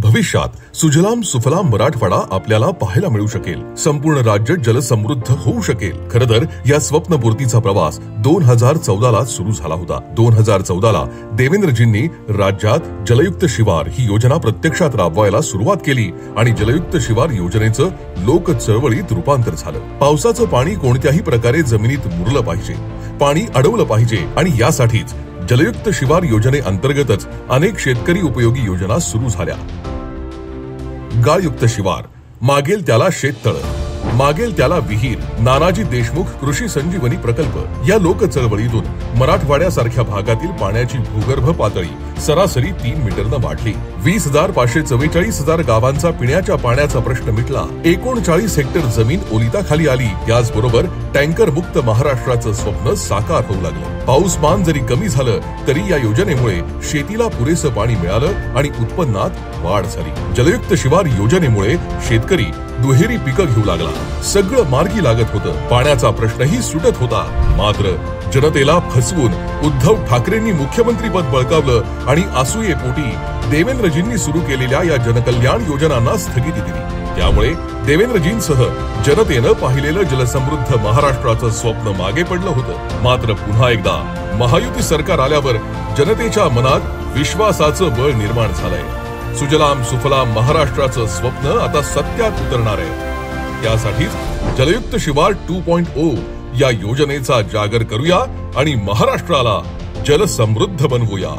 भविष्यात सुजलाम सुफलाम मराठवाडा आपल्याला पाहायला मिळू शकेल। संपूर्ण राज्य जलसमृद्ध होऊ शकेल। खरं तर या स्वप्नपूर्तीचा प्रवास 2014ला सुरू झाला होता। 2014ला देवेंद्रजींनी राज्यात जलयुक्त शिवार ही योजना प्रत्यक्षात राबवायला सुरुवात केली आणि जलयुक्त शिवार योजनेचं लोक चळवळीत रूपांतर झालं। पावसाचं पाणी कोणत्याही प्रकारे जमिनीत मुरलं पाहिजे, पाणी अडवलं पाहिजे आणि यासाठीच जलयुक्त शिवार योजनेअंतर्गतच अनेक शेतकरी उपयोगी योजना सुरू झाल्या। गाळयुक्त शिवार, मागेल त्याला शेततळ, मागेल त्याला विहीर, नानाजी देशमुख कृषी संजीवनी प्रकल्प या लोक चळवळीतून मराठवाड्यासारख्या भागातील पाण्याची भूगर्भ पातळी सरासरी 3 मीटरनं वाढली। 20,544 गावांचा पिण्याच्या पाण्याचा प्रश्न मिटला। 39 हेक्टर जमीन ओलिताखाली आली। त्याचबरोबर टँकर मुक्त महाराष्ट्राचं स्वप्न साकार होऊ लागलं। पाऊसमान जरी कमी झालं तरी या योजनेमुळे शेतीला पुरेसं पाणी मिळालं आणि उत्पन्नात वाढ झाली। जलयुक्त शिवार योजनेमुळे शेतकरी दुहेरी पिकं घेऊ लागला। सगळं मार्गी लागत होतं, पाण्याचा प्रश्नही सुटत होता। मात्र जनतेला फसवून उद्धव ठाकरेंनी मुख्यमंत्रीपद बळकावलं आणि असूयेपोटी देवेंद्रजींनी सुरू केलेल्या या जनकल्याण योजनांना स्थगिती दिली। त्यामुळे देवेंद्रजींसह जनतेनं पाहिलेलं जलसमृद्ध महाराष्ट्राचं स्वप्न मागे पडलं होतं। मात्र पुन्हा एकदा महायुती सरकार आल्यावर जनतेच्या मनात विश्वासाचं बळ निर्माण झालंय। सुजलाम सुफलाम महाराष्ट्राचं स्वप्न आता सत्यात उतरणार आहे। त्यासाठीच जलयुक्त शिवार 2.0 या योजनेचा जागर करूया आणि महाराष्ट्राला जलसमृद्ध बनवूया।